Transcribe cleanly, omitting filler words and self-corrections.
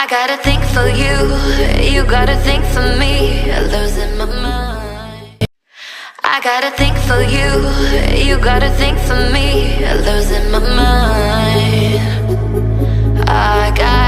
I gotta think for you, you gotta think for me, losing my mind. I gotta think for you, you gotta think for me, losing my mind. I got